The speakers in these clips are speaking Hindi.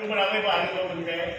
बढ़ावे बाहर लोग बन गए।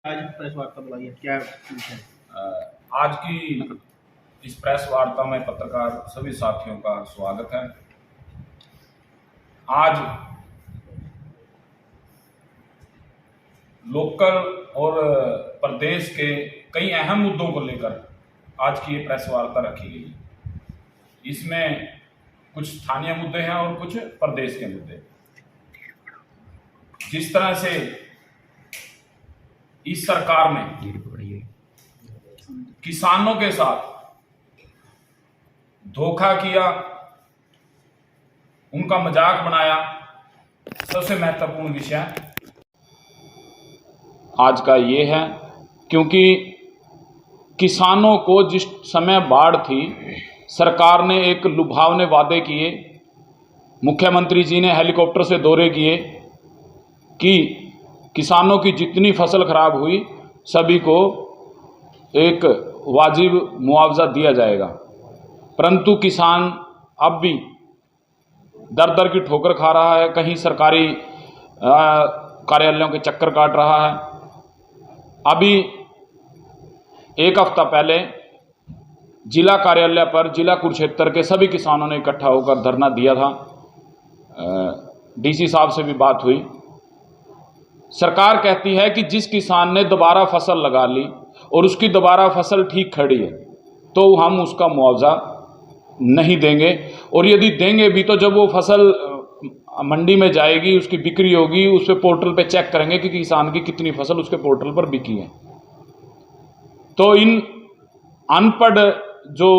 आज प्रेस वार्ता बुलाई है, क्या विषय है? आज की इस प्रेस वार्ता में पत्रकार सभी साथियों का स्वागत है। आज लोकल और प्रदेश के कई अहम मुद्दों को लेकर आज की ये प्रेस वार्ता रखी गई। इसमें कुछ स्थानीय मुद्दे हैं और कुछ प्रदेश के मुद्दे। जिस तरह से इस सरकार ने किसानों के साथ धोखा किया, उनका मजाक बनाया, सबसे महत्वपूर्ण विषय आज का ये है, क्योंकि किसानों को जिस समय बाढ़ थी, सरकार ने एक लुभावने वादे किए, मुख्यमंत्री जी ने हेलीकॉप्टर से दौरे किए कि किसानों की जितनी फसल खराब हुई सभी को एक वाजिब मुआवजा दिया जाएगा। परंतु किसान अब भी दर दर की ठोकर खा रहा है, कहीं सरकारी कार्यालयों के चक्कर काट रहा है। अभी एक हफ्ता पहले जिला कार्यालय पर जिला कुरुक्षेत्र के सभी किसानों ने इकट्ठा होकर धरना दिया था। डीसी साहब से भी बात हुई। सरकार कहती है कि जिस किसान ने दोबारा फसल लगा ली और उसकी दोबारा फसल ठीक खड़ी है तो हम उसका मुआवजा नहीं देंगे, और यदि देंगे भी तो जब वो फसल मंडी में जाएगी, उसकी बिक्री होगी, उस पे पोर्टल पे चेक करेंगे कि किसान की कितनी फसल उसके पोर्टल पर बिकी है। तो इन अनपढ़ जो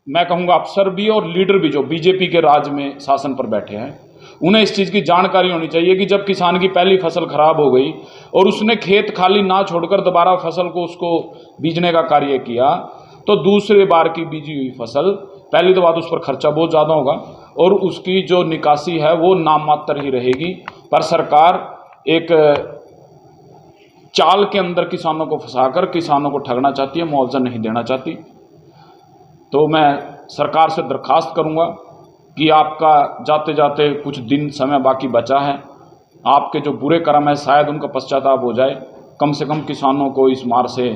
मैं कहूँगा अफसर भी और लीडर भी जो बीजेपी के राज में शासन पर बैठे हैं, उन्हें इस चीज़ की जानकारी होनी चाहिए कि जब किसान की पहली फसल खराब हो गई और उसने खेत खाली ना छोड़कर दोबारा फसल को उसको बीजने का कार्य किया, तो दूसरे बार की बीजी हुई फसल, पहली तो बात उस पर खर्चा बहुत ज़्यादा होगा और उसकी जो निकासी है वो नाम मात्र ही रहेगी। पर सरकार एक चाल के अंदर किसानों को फंसाकर किसानों को ठगना चाहती है, मुआवजा नहीं देना चाहती। तो मैं सरकार से दरखास्त करूंगा कि आपका जाते जाते कुछ दिन समय बाकी बचा है, आपके जो बुरे कर्म है शायद उनका पश्चाताप हो जाए। कम से कम किसानों को इस मार से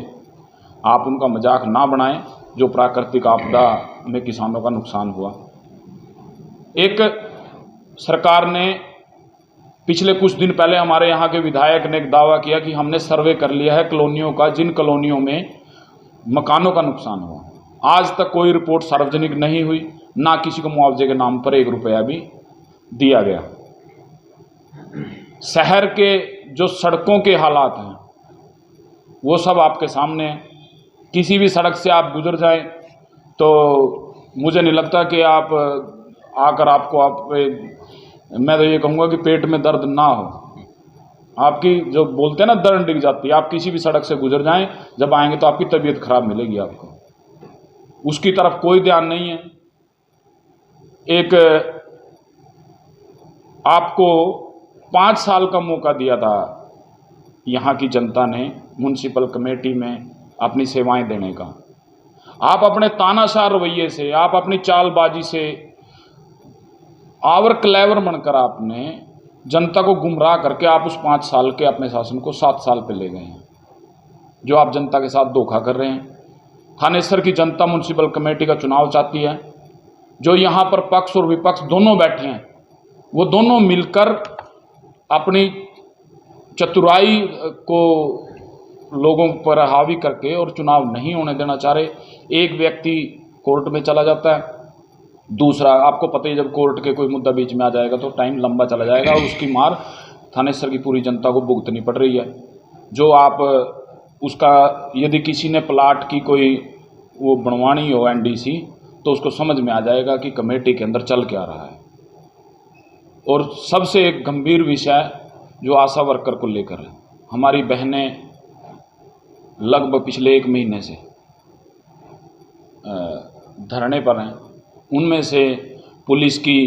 आप उनका मजाक ना बनाएं जो प्राकृतिक आपदा में किसानों का नुकसान हुआ। एक सरकार ने पिछले कुछ दिन पहले हमारे यहाँ के विधायक ने एक दावा किया कि हमने सर्वे कर लिया है कॉलोनियों का, जिन कॉलोनियों में मकानों का नुकसान हुआ। आज तक कोई रिपोर्ट सार्वजनिक नहीं हुई, ना किसी को मुआवजे के नाम पर 1 रुपया भी दिया गया। शहर के जो सड़कों के हालात हैं वो सब आपके सामने हैं। किसी भी सड़क से आप गुजर जाएं तो मुझे नहीं लगता कि आप आकर मैं तो ये कहूँगा कि पेट में दर्द ना हो। आपकी जो बोलते हैं ना दर्द डिग जाती है, आप किसी भी सड़क से गुजर जाएं, जब आएंगे तो आपकी तबीयत खराब मिलेगी आपको। उसकी तरफ कोई ध्यान नहीं है। एक आपको 5 साल का मौका दिया था यहाँ की जनता ने म्युनिसिपल कमेटी में अपनी सेवाएं देने का। आप अपने तानाशाह रवैये से, आप अपनी चालबाजी से, आवर क्लेवर बनकर आपने जनता को गुमराह करके आप उस 5 साल के अपने शासन को 7 साल पे ले गए हैं, जो आप जनता के साथ धोखा कर रहे हैं। थानेसर की जनता म्युनिसिपल कमेटी का चुनाव चाहती है। जो यहाँ पर पक्ष और विपक्ष दोनों बैठे हैं, वो दोनों मिलकर अपनी चतुराई को लोगों पर हावी करके और चुनाव नहीं होने देना चाह रहे। एक व्यक्ति कोर्ट में चला जाता है, दूसरा आपको पता ही, जब कोर्ट के कोई मुद्दा बीच में आ जाएगा तो टाइम लंबा चला जाएगा और उसकी मार थानेसर की पूरी जनता को भुगतनी पड़ रही है। जो आप उसका यदि किसी ने प्लाट की कोई वो बनवानी हो एनडीसी, तो उसको समझ में आ जाएगा कि कमेटी के अंदर चल क्या रहा है। और सबसे एक गंभीर विषय जो आशा वर्कर को लेकर है, हमारी बहनें लगभग पिछले 1 महीने से धरने पर हैं, उनमें से पुलिस की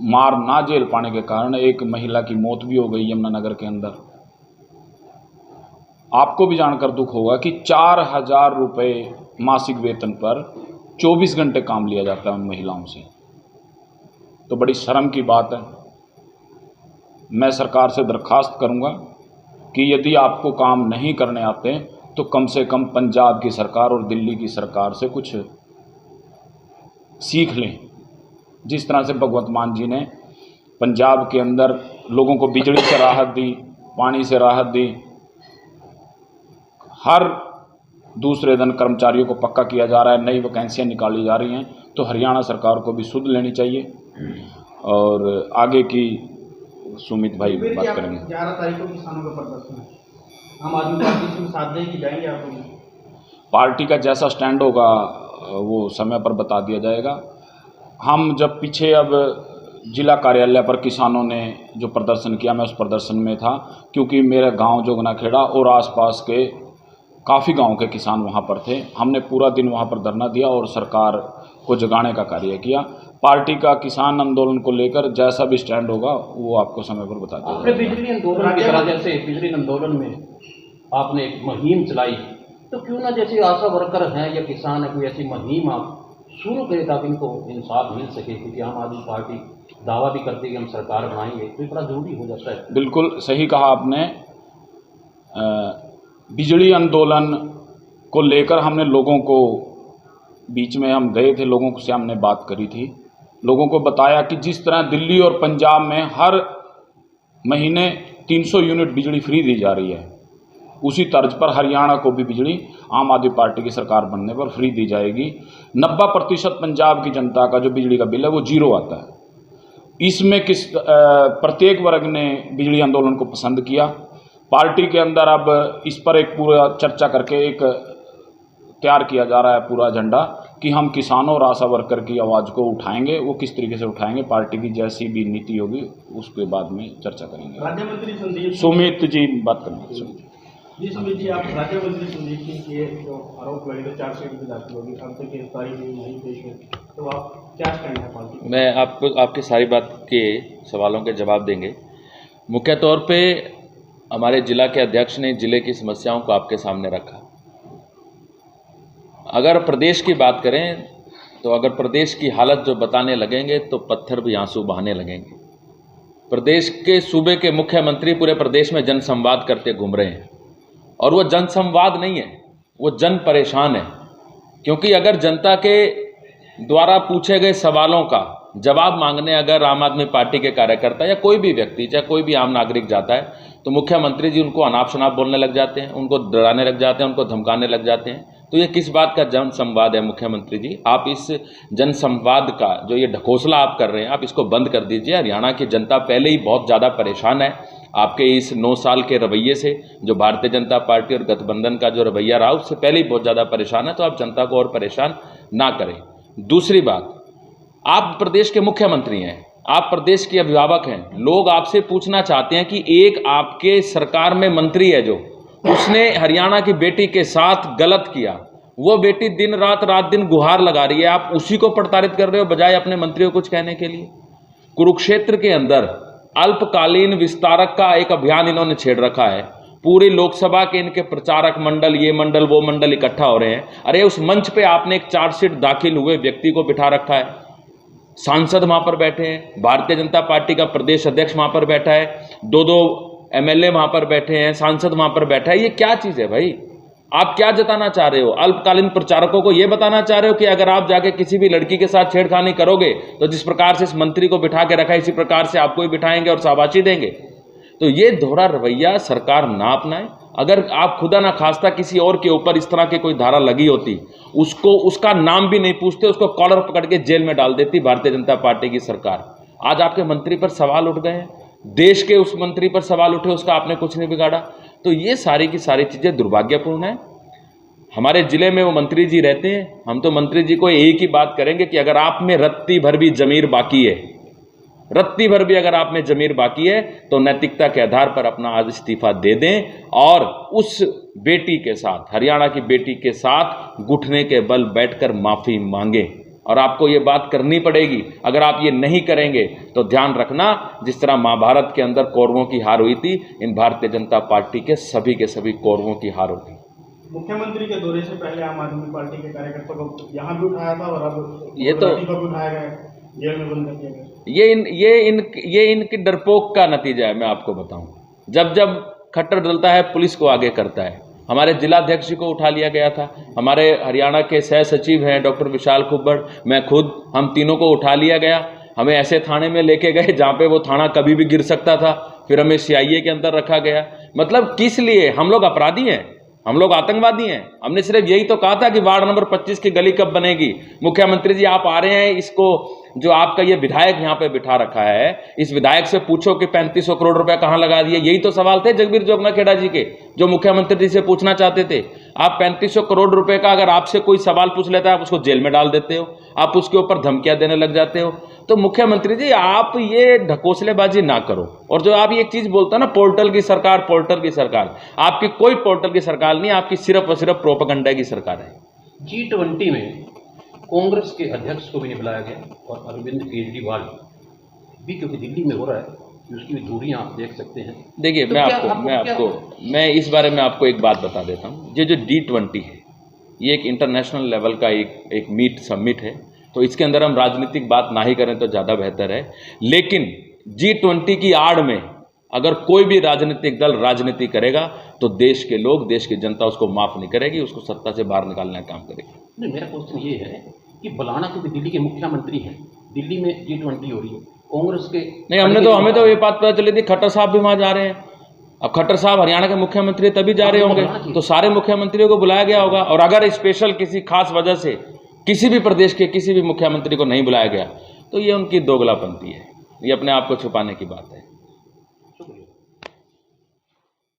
मार ना झेल पाने के कारण एक महिला की मौत भी हो गई यमुनानगर के अंदर। आपको भी जानकर दुख होगा कि 4,000 रुपये मासिक वेतन पर 24 घंटे काम लिया जाता है उन महिलाओं से। तो बड़ी शर्म की बात है। मैं सरकार से दरखास्त करूंगा कि यदि आपको काम नहीं करने आते तो कम से कम पंजाब की सरकार और दिल्ली की सरकार से कुछ सीख लें। जिस तरह से भगवंत मान जी ने पंजाब के अंदर लोगों को बिजली से राहत दी, पानी से राहत दी, हर दूसरे दिन कर्मचारियों को पक्का किया जा रहा है, नई वैकेंसियाँ निकाली जा रही हैं, तो हरियाणा सरकार को भी सुध लेनी चाहिए। और आगे की सुमित भाई बात करेंगे। 11 तारीख को किसानों का प्रदर्शन है, आम आदमी पार्टी से साथ देगी जाएंगे आप लोग? पार्टी का जैसा स्टैंड होगा वो समय पर बता दिया जाएगा। हम जब पीछे अब जिला कार्यालय पर किसानों ने जो प्रदर्शन किया, मैं उस प्रदर्शन में था, क्योंकि मेरे गांव जोगनाखेड़ा और आसपास के काफ़ी गांव के किसान वहां पर थे। हमने पूरा दिन वहां पर धरना दिया और सरकार को जगाने का कार्य किया। पार्टी का किसान आंदोलन को लेकर जैसा भी स्टैंड होगा वो आपको समय पर बता दिया जाएगा। बिजली आंदोलन की तरह जैसे बिजली आंदोलन में आपने एक मुहिम चलाई, तो क्यों ना जैसे आशा वर्कर हैं या किसान है, कोई ऐसी मुहिम आप शुरू करें ताकि इनको इंसाफ मिल सके? क्योंकि आम आदमी पार्टी दावा भी करती है कि हम सरकार बनाएंगे, तो ये बड़ा जरूरी हो जाता है। बिल्कुल सही कहा आपने। बिजली आंदोलन को लेकर हमने लोगों को, बीच में हम गए थे, लोगों से हमने बात करी थी, लोगों को बताया कि जिस तरह दिल्ली और पंजाब में हर महीने 300 यूनिट बिजली फ्री दी जा रही है, उसी तर्ज पर हरियाणा को भी बिजली आम आदमी पार्टी की सरकार बनने पर फ्री दी जाएगी। 90% पंजाब की जनता का जो बिजली का बिल है वो जीरो आता है। इसमें प्रत्येक वर्ग ने बिजली आंदोलन को पसंद किया। पार्टी के अंदर अब इस पर एक पूरा चर्चा करके एक तैयार किया जा रहा है पूरा एजेंडा कि हम किसानों और आशा वर्कर की आवाज़ को उठाएंगे। वो किस तरीके से उठाएंगे, पार्टी की जैसी भी नीति होगी उसके बाद में चर्चा करेंगे। राज्य मंत्री संदीप सुमित जी बात करेंगे। जी सुमित जी, आप राज्य मंत्री संदीप सिंह के जो आरोप लगे थे 4 सीट भी दाखिल होगी, अब तक गिरफ्तारी नहीं पेश हुई, तो आप क्या स्टैंड है पार्टी? मैं आपको आपकी सारी बात के सवालों के जवाब देंगे। मुख्य तौर पे हमारे जिला के अध्यक्ष ने जिले की समस्याओं को आपके सामने रखा। अगर प्रदेश की बात करें तो अगर प्रदेश की हालत जो बताने लगेंगे तो पत्थर भी आंसू बहाने लगेंगे। प्रदेश के सूबे के मुख्यमंत्री पूरे प्रदेश में जनसंवाद करते घूम रहे हैं, और वो जनसंवाद नहीं है, वो जन परेशान है। क्योंकि अगर जनता के द्वारा पूछे गए सवालों का जवाब मांगने अगर आम आदमी पार्टी के कार्यकर्ता या कोई भी व्यक्ति, चाहे कोई भी आम नागरिक जाता है, तो मुख्यमंत्री जी उनको अनाप शनाप बोलने लग जाते हैं, उनको डराने लग जाते हैं, उनको धमकाने लग जाते हैं। तो ये किस बात का जनसंवाद है? मुख्यमंत्री जी, आप इस जनसंवाद का जो ये ढकोसला आप कर रहे हैं, आप इसको बंद कर दीजिए। हरियाणा की जनता पहले ही बहुत ज़्यादा परेशान है आपके इस 9 साल के रवैये से, जो भारतीय जनता पार्टी और गठबंधन का जो रवैया रहा उससे पहले ही बहुत ज़्यादा परेशान है। तो आप जनता को और परेशान ना करें। दूसरी बात, आप प्रदेश के मुख्यमंत्री हैं, आप प्रदेश के अभिभावक हैं। लोग आपसे पूछना चाहते हैं कि एक आपके सरकार में मंत्री है जो उसने हरियाणा की बेटी के साथ गलत किया, वो बेटी दिन रात दिन गुहार लगा रही है, आप उसी को प्रताड़ित कर रहे हो बजाय अपने मंत्री को कुछ कहने के लिए। कुरुक्षेत्र के अंदर अल्पकालीन विस्तारक का एक अभियान इन्होंने छेड़ रखा है। पूरी लोकसभा के इनके प्रचारक मंडल, ये मंडल वो मंडल इकट्ठा हो रहे हैं। अरे उस मंच पे आपने एक चार्जशीट दाखिल हुए व्यक्ति को बिठा रखा है, सांसद वहां पर बैठे हैं, भारतीय जनता पार्टी का प्रदेश अध्यक्ष वहां पर बैठा है, 2 MLA वहां पर बैठे हैं, सांसद वहां पर बैठा है। ये क्या चीज है भाई? आप क्या जताना चाह रहे हो? अल्पकालीन प्रचारकों को यह बताना चाह रहे हो कि अगर आप जाके किसी भी लड़की के साथ छेड़खानी करोगे तो जिस प्रकार से इस मंत्री को बिठा के रखा है इसी प्रकार से आपको भी बिठाएंगे और शाबाशी देंगे? तो ये दोहरा रवैया सरकार ना अपनाए। अगर आप खुदा ना खास्ता किसी और के ऊपर इस तरह की कोई धारा लगी होती, उसको उसका नाम भी नहीं पूछते, उसको कॉलर पकड़ के जेल में डाल देती भारतीय जनता पार्टी की सरकार। आज आपके मंत्री पर सवाल उठ गए हैं, देश के उस मंत्री पर सवाल उठे, उसका आपने कुछ नहीं बिगाड़ा। तो ये सारी की सारी चीज़ें दुर्भाग्यपूर्ण है। हमारे जिले में वो मंत्री जी रहते हैं, हम तो मंत्री जी को एक ही बात करेंगे कि अगर आप में रत्ती भर भी जमीर बाकी है, रत्ती भर भी अगर आप में जमीर बाकी है तो नैतिकता के आधार पर अपना आज इस्तीफा दे दें और उस बेटी के साथ, हरियाणा की बेटी के साथ घुटने के बल बैठकर माफ़ी मांगे। और आपको ये बात करनी पड़ेगी। अगर आप ये नहीं करेंगे तो ध्यान रखना, जिस तरह महाभारत के अंदर कौरवों की हार हुई थी, इन भारतीय जनता पार्टी के सभी कौरवों की हार होगी। मुख्यमंत्री के दौरे से पहले आम आदमी पार्टी के कार्यकर्ताओं को यहाँ भी उठाया था और अब ये तो भी उठाया गया, जेल में बंद कर दिया गया। ये इनकी डरपोक का नतीजा है। मैं आपको बताऊं, जब जब खट्टर डलता है पुलिस को आगे करता है। हमारे जिलाध्यक्ष को उठा लिया गया था, हमारे हरियाणा के सह सचिव हैं डॉक्टर विशाल कुब्बड़, मैं खुद, हम तीनों को उठा लिया गया। हमें ऐसे थाने में लेके गए जहाँ पे वो थाना कभी भी गिर सकता था, फिर हमें CIA के अंदर रखा गया। मतलब किस लिए? हम लोग अपराधी हैं, हम लोग आतंकवादी हैं? हमने सिर्फ यही तो कहा था कि वार्ड नंबर 25 की गली कब बनेगी। मुख्यमंत्री जी आप आ रहे हैं, इसको जो आपका ये विधायक यहाँ पे बिठा रखा है, इस विधायक से पूछो कि 3500 करोड़ रुपए कहाँ लगा दिए। यही तो सवाल थे जगबीर जोगना खेड़ा जी के, जो मुख्यमंत्री जी से पूछना चाहते थे। आप 3500 करोड़ रुपए का अगर आपसे कोई सवाल पूछ लेता है, आप उसको जेल में डाल देते हो, आप उसके ऊपर धमकियां देने लग जाते हो। तो मुख्यमंत्री जी आप ये ढकोसलेबाजी ना करो। और जो आप ये चीज बोलते हो ना, पोर्टल की सरकार, पोर्टल की सरकार, आपकी कोई पोर्टल की सरकार नहीं, आपकी सिर्फ और सिर्फ प्रोपेगेंडा की सरकार है। G20 में कांग्रेस के अध्यक्ष को भी नहीं बुलाया गया और अरविंद केजरीवाल भी, क्योंकि दिल्ली में हो रहा है, उसकी भी दूरियां आप देख सकते हैं। देखिए तो मैं इस बारे में आपको एक बात बता देता हूँ। ये जो G20 है, ये एक इंटरनेशनल लेवल का एक समिट है, तो इसके अंदर हम राजनीतिक बात ना ही करें तो ज़्यादा बेहतर है। लेकिन G20 की आड़ में अगर कोई भी राजनीतिक दल राजनीति करेगा तो देश के लोग, देश की जनता उसको माफ़ नहीं करेगी, उसको सत्ता से बाहर निकालने का काम करेगी। नहीं, मेरा क्वेश्चन ये है कि बुलाना, क्योंकि दिल्ली के मुख्यमंत्री हैं, दिल्ली में G20 हो रही है, कांग्रेस के नहीं, हमें तो ये बात पता चली थी खट्टर साहब भी वहाँ जा रहे हैं। अब खट्टर साहब हरियाणा के मुख्यमंत्री तभी जा रहे होंगे, तो सारे मुख्यमंत्रियों को बुलाया गया होगा। और अगर स्पेशल किसी खास वजह से किसी भी प्रदेश के किसी भी मुख्यमंत्री को नहीं बुलाया गया तो ये उनकी दोगलापंती है, ये अपने आप को छुपाने की बात है।